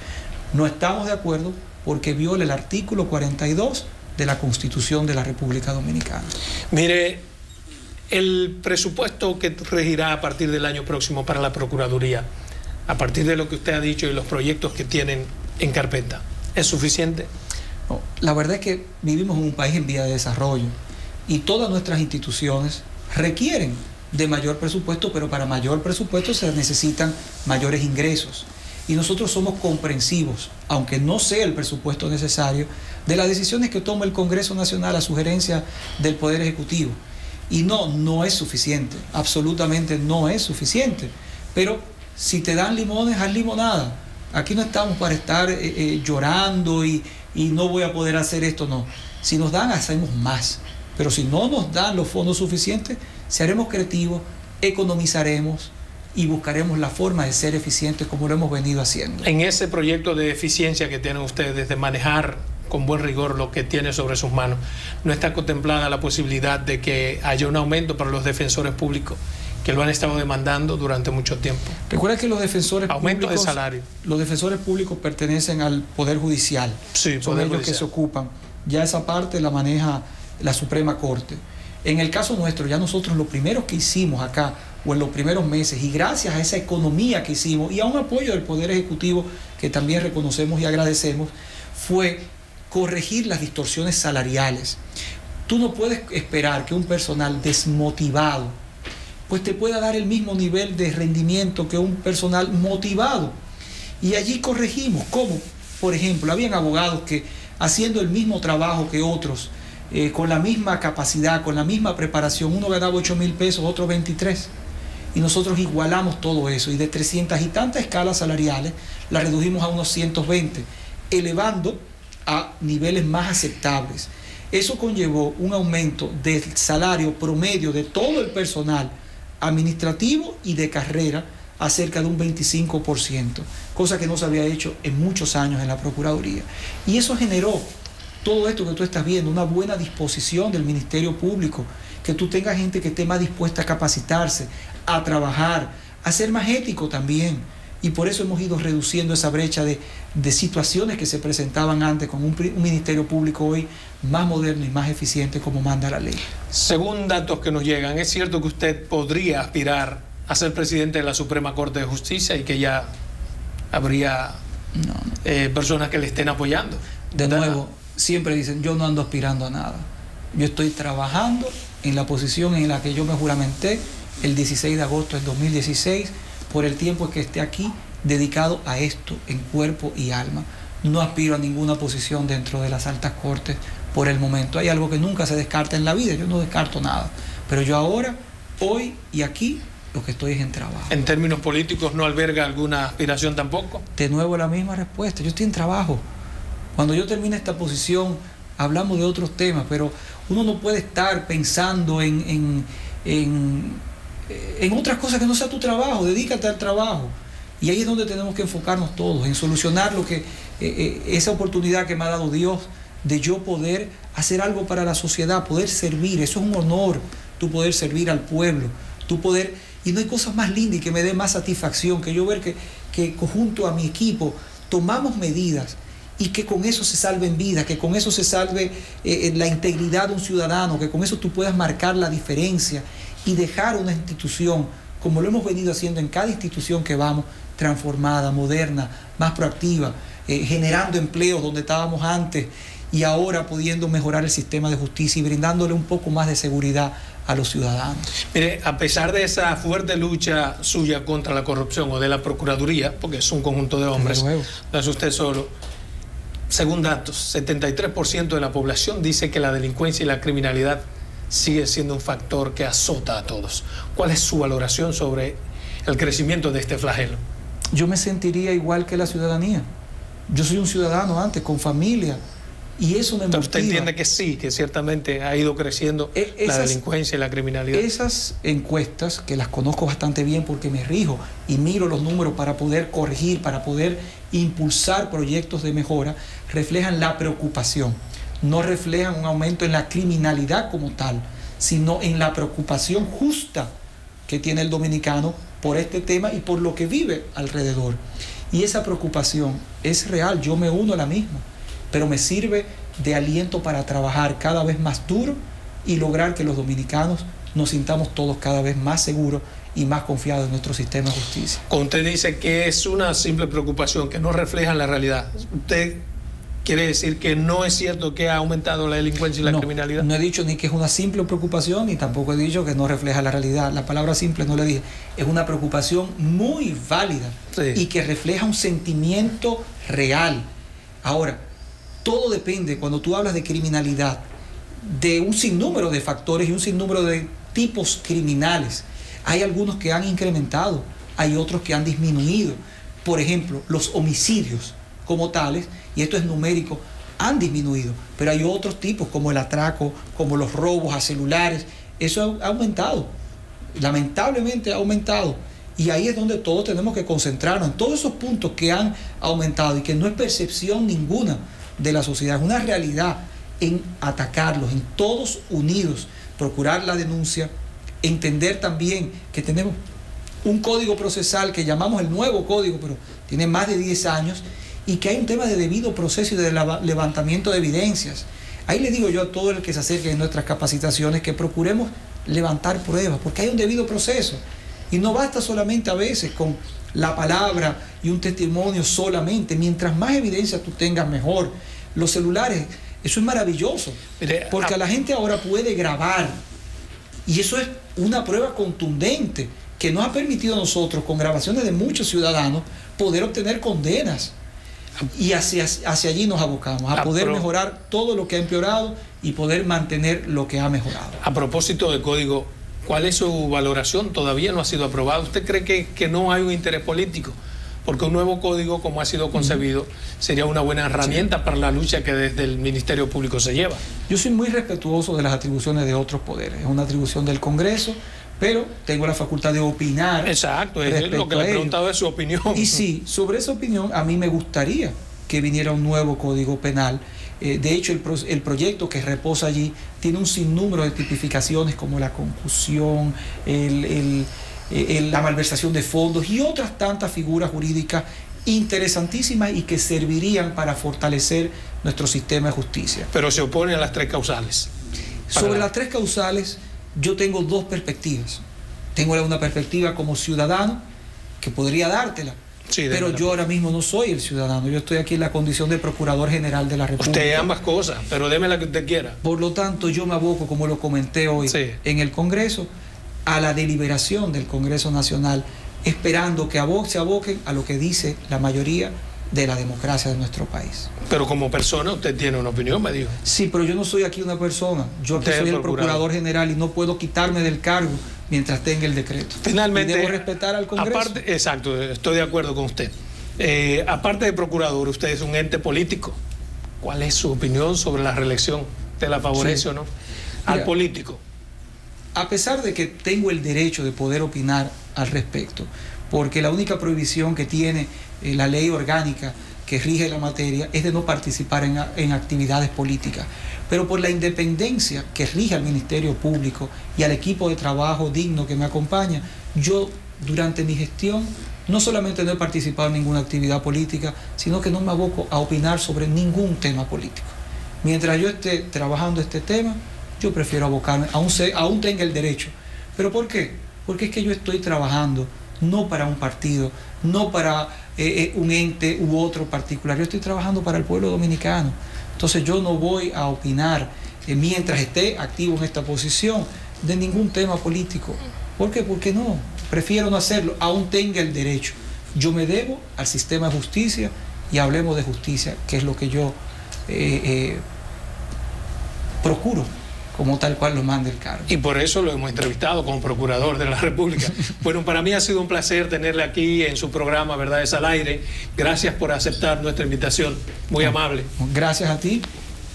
No estamos de acuerdo porque viola el artículo 42 de la Constitución de la República Dominicana. Mire, el presupuesto que regirá a partir del año próximo para la Procuraduría, a partir de lo que usted ha dicho y los proyectos que tienen en carpeta, ¿es suficiente? No, la verdad es que vivimos en un país en vía de desarrollo y todas nuestras instituciones requieren de mayor presupuesto, pero para mayor presupuesto se necesitan mayores ingresos. Y nosotros somos comprensivos, aunque no sea el presupuesto necesario, de las decisiones que toma el Congreso Nacional a sugerencia del Poder Ejecutivo. Y no es suficiente, absolutamente no es suficiente. Pero si te dan limones, haz limonada. Aquí no estamos para estar llorando y no voy a poder hacer esto, no. Si nos dan, hacemos más. Pero si no nos dan los fondos suficientes, seremos creativos, economizaremos y buscaremos la forma de ser eficientes como lo hemos venido haciendo. En ese proyecto de eficiencia que tienen ustedes de manejar con buen rigor lo que tiene sobre sus manos, ¿no está contemplada la posibilidad de que haya un aumento para los defensores públicos que lo han estado demandando durante mucho tiempo? Recuerda que los defensores aumento públicos, de salario. Los defensores públicos pertenecen al Poder Judicial. Sí, son Poder ellos Judicial. Que se ocupan. Ya esa parte la maneja la Suprema Corte. En el caso nuestro, ya nosotros lo primero que hicimos acá, o en los primeros meses, y gracias a esa economía que hicimos, y a un apoyo del Poder Ejecutivo, que también reconocemos y agradecemos, fue corregir las distorsiones salariales. Tú no puedes esperar que un personal desmotivado pues te pueda dar el mismo nivel de rendimiento que un personal motivado. Y allí corregimos. ¿Cómo? Por ejemplo, habían abogados que haciendo el mismo trabajo que otros, con la misma capacidad, con la misma preparación, uno ganaba 8,000 pesos, otro 23. Y nosotros igualamos todo eso, y de 300 y tantas escalas salariales la redujimos a unos 120, elevando a niveles más aceptables. Eso conllevó un aumento del salario promedio de todo el personal administrativo y de carrera a cerca de un 25%, cosa que no se había hecho en muchos años en la Procuraduría. Y eso generó todo esto que tú estás viendo, una buena disposición del Ministerio Público, que tú tengas gente que esté más dispuesta a capacitarse, a trabajar, a ser más ético también. Y por eso hemos ido reduciendo esa brecha de situaciones que se presentaban antes con un Ministerio Público hoy más moderno y más eficiente como manda la ley. Según datos que nos llegan, ¿es cierto que usted podría aspirar a ser presidente de la Suprema Corte de Justicia y que ya habría personas que le estén apoyando? De nuevo, siempre dicen, yo no ando aspirando a nada. Yo estoy trabajando en la posición en la que yo me juramenté el 16 de agosto del 2016, por el tiempo que esté aquí, dedicado a esto en cuerpo y alma. No aspiro a ninguna posición dentro de las altas cortes por el momento. Hay algo que nunca se descarta en la vida, yo no descarto nada. Pero yo ahora, hoy y aquí, lo que estoy es en trabajo. ¿En términos políticos no alberga alguna aspiración tampoco? De nuevo la misma respuesta, yo estoy en trabajo. Cuando yo termine esta posición, hablamos de otros temas, pero uno no puede estar pensando en otras cosas que no sea tu trabajo. Dedícate al trabajo. Y ahí es donde tenemos que enfocarnos todos, en solucionar lo que esa oportunidad que me ha dado Dios de yo poder hacer algo para la sociedad, poder servir. Eso es un honor, tú poder servir al pueblo, tú poder... Y no hay cosa más linda y que me dé más satisfacción que yo ver que junto a mi equipo tomamos medidas y que con eso se salven vidas, que con eso se salve la integridad de un ciudadano, que con eso tú puedas marcar la diferencia y dejar una institución, como lo hemos venido haciendo en cada institución que vamos, transformada, moderna, más proactiva, generando empleos donde estábamos antes y ahora pudiendo mejorar el sistema de justicia y brindándole un poco más de seguridad a los ciudadanos. Mire, a pesar de esa fuerte lucha suya contra la corrupción o de la Procuraduría, porque es un conjunto de hombres, no es usted solo, según datos, 73% de la población dice que la delincuencia y la criminalidad sigue siendo un factor que azota a todos. ¿Cuál es su valoración sobre el crecimiento de este flagelo? Yo me sentiría igual que la ciudadanía. Yo soy un ciudadano antes, con familia, y eso me motiva. ¿Usted entiende que sí, que ciertamente ha ido creciendo la delincuencia y la criminalidad? Esas encuestas, que las conozco bastante bien porque me rijo y miro los números para poder corregir, para poder impulsar proyectos de mejora, reflejan la preocupación. No reflejan un aumento en la criminalidad como tal, sino en la preocupación justa que tiene el dominicano por este tema y por lo que vive alrededor. Y esa preocupación es real, yo me uno a la misma, pero me sirve de aliento para trabajar cada vez más duro y lograr que los dominicanos nos sintamos todos cada vez más seguros y más confiados en nuestro sistema de justicia. Cuando usted dice que es una simple preocupación, que no refleja la realidad, ¿usted quiere decir que no es cierto que ha aumentado la delincuencia y la criminalidad? No he dicho ni que es una simple preocupación, ni tampoco he dicho que no refleja la realidad. La palabra simple no le dije. Es una preocupación muy válida, sí, y que refleja un sentimiento real. Ahora, todo depende, cuando tú hablas de criminalidad, de un sinnúmero de factores y un sinnúmero de tipos criminales. Hay algunos que han incrementado, hay otros que han disminuido. Por ejemplo, los homicidios como tales, y esto es numérico, han disminuido, pero hay otros tipos como el atraco, como los robos a celulares. Eso ha aumentado, lamentablemente ha aumentado, y ahí es donde todos tenemos que concentrarnos en todos esos puntos que han aumentado y que no es percepción ninguna de la sociedad, es una realidad, en atacarlos, en todos unidos, procurar la denuncia, entender también que tenemos un código procesal que llamamos el nuevo código, pero tiene más de 10 años, y que hay un tema de debido proceso y de levantamiento de evidencias. Ahí le digo yo a todo el que se acerque en nuestras capacitaciones que procuremos levantar pruebas, porque hay un debido proceso. Y no basta solamente a veces con la palabra y un testimonio solamente. Mientras más evidencia tú tengas, mejor. Los celulares, eso es maravilloso, porque a la gente ahora puede grabar. Y eso es una prueba contundente que nos ha permitido a nosotros, con grabaciones de muchos ciudadanos, poder obtener condenas. Y hacia allí nos abocamos, a poder mejorar todo lo que ha empeorado y poder mantener lo que ha mejorado. A propósito del código, ¿cuál es su valoración? Todavía no ha sido aprobado. ¿Usted cree que no hay un interés político? Porque un nuevo código, como ha sido concebido, sería una buena herramienta para la lucha que desde el Ministerio Público se lleva. Yo soy muy respetuoso de las atribuciones de otros poderes. Es una atribución del Congreso, pero tengo la facultad de opinar. Exacto, es lo que le he preguntado, es su opinión. Y sí, sobre esa opinión, a mí me gustaría que viniera un nuevo Código Penal. De hecho, el proyecto que reposa allí tiene un sinnúmero de tipificaciones como la concusión, la malversación de fondos y otras tantas figuras jurídicas interesantísimas y que servirían para fortalecer nuestro sistema de justicia. Pero se opone a las 3 causales. Sobre las 3 causales, yo tengo 2 perspectivas. Tengo una perspectiva como ciudadano, que podría dártela, sí, pero yo ahora mismo no soy el ciudadano. Yo estoy aquí en la condición de Procurador General de la República. Usted ambas cosas, pero deme la que usted quiera. Por lo tanto, yo me aboco, como lo comenté hoy, sí, en el Congreso, a la deliberación del Congreso Nacional, esperando que se aboquen a lo que dice la mayoría de la democracia de nuestro país. Pero como persona usted tiene una opinión, me dijo. Sí, pero yo no soy aquí una persona. Yo aquí soy el Procurador General y no puedo quitarme del cargo mientras tenga el decreto. Finalmente, y debo respetar al Congreso. Aparte, exacto, estoy de acuerdo con usted. Aparte de Procurador, usted es un ente político. ¿Cuál es su opinión sobre la reelección? ¿Te la favorece, sí, o no? Al político. A pesar de que tengo el derecho de poder opinar al respecto, porque la única prohibición que tiene la ley orgánica que rige la materia es de no participar en actividades políticas, pero por la independencia que rige al Ministerio Público y al equipo de trabajo digno que me acompaña, yo durante mi gestión, no solamente no he participado en ninguna actividad política, sino que no me aboco a opinar sobre ningún tema político. Mientras yo esté trabajando este tema, yo prefiero abocarme, aún tenga el derecho. ¿Pero por qué? Porque es que yo estoy trabajando no para un partido, no para un ente u otro particular. Yo estoy trabajando para el pueblo dominicano. Entonces yo no voy a opinar mientras esté activo en esta posición de ningún tema político. ¿Por qué? Porque no. Prefiero no hacerlo, aún tenga el derecho. Yo me debo al sistema de justicia y hablemos de justicia, que es lo que yo procuro, como tal cual lo manda el cargo. Y por eso lo hemos entrevistado como procurador de la República. Bueno, para mí ha sido un placer tenerle aquí en su programa Verdades al Aire. Gracias por aceptar nuestra invitación, muy amable. Gracias a ti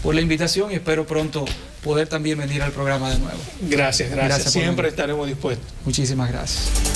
por la invitación y espero pronto poder también venir al programa de nuevo. Gracias. Siempre estaremos dispuestos. Muchísimas gracias.